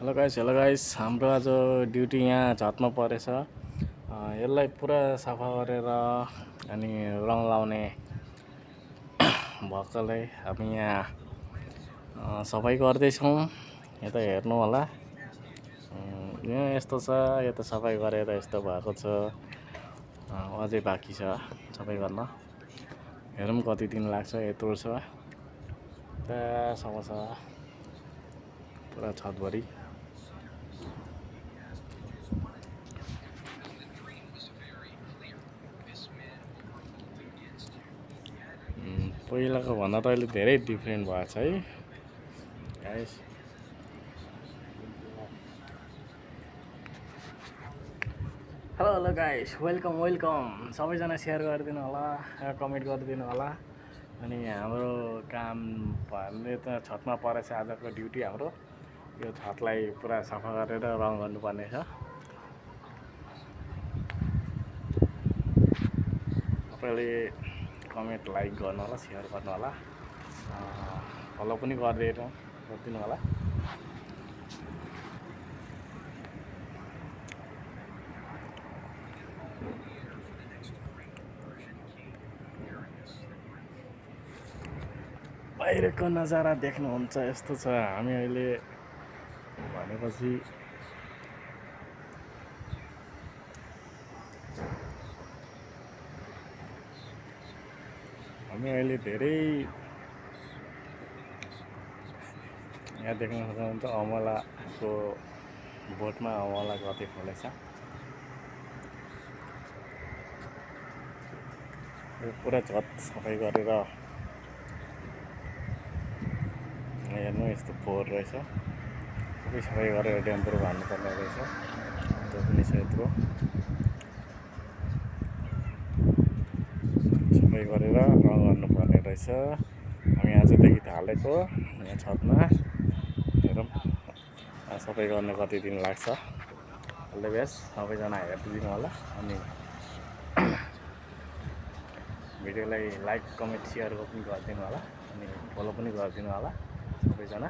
Hello guys हाम्रो आज duty यहाँ छतमा परेछ। यसलाई पुरा सफा गरेर अनि रङ लाउने भएकोले हामी यहाँ सफाइ गर्दैछौँ। यता हेर्नु होला, यहाँ यस्तो छ, यता सफाइ गरेर यस्तो भएको छ। अझै बाँकी छ सफाइ गर्न। हेरौँ कति दिन लाग्छ। यत्रो छ त्यहाँसम्म छ पुरा छतभरि। पहिलाको भन्दा त अहिले धेरै डिफ्रेन्ट भएको छ है गाइस। Hello guys, welcome. सबैजना सेयर गरिदिनु होला, कमेन्ट गरिदिनु होला। अनि हाम्रो काम भन्ने त छतमा परेछ। आजको ड्युटी हाम्रो यो छतलाई पुरा सफा गरेर रङ गर्नुपर्ने छ। तपाईँले कमेन्ट लाइक गर्नु होला, सेयर गर्नु होला, फलो पनि गरिदिनु होला। बाहिरको नजारा देख्नुहुन्छ यस्तो छ। हामी अहिले भनेपछि धेरै यहाँ देख्न सक्नुहुन्छ अमलाको बोटमा अमला कति फलेछ। यो पुरा छत सफाइ गरेर हेर्नु यस्तो फोहोर रहेछ। सबै सफाइ गरेर ड्याम्पर हाल्नुपर्ने रहेछ। त्यो पनि छ यत्रो सफाइ गरेर रङ गर्नुपर्ने रहेछ। हामी आजदेखि थालेको यहाँ छतमा। हेरौँ सफाइ गर्न कति दिन लाग्छ। अल द बेस्ट, सबैजना हेरिदिनु होला। अनि भिडियोलाई लाइक कमेन्ट सेयर पनि गरिदिनु होला। अनि फलो पनि गरिदिनु होला सबैजना।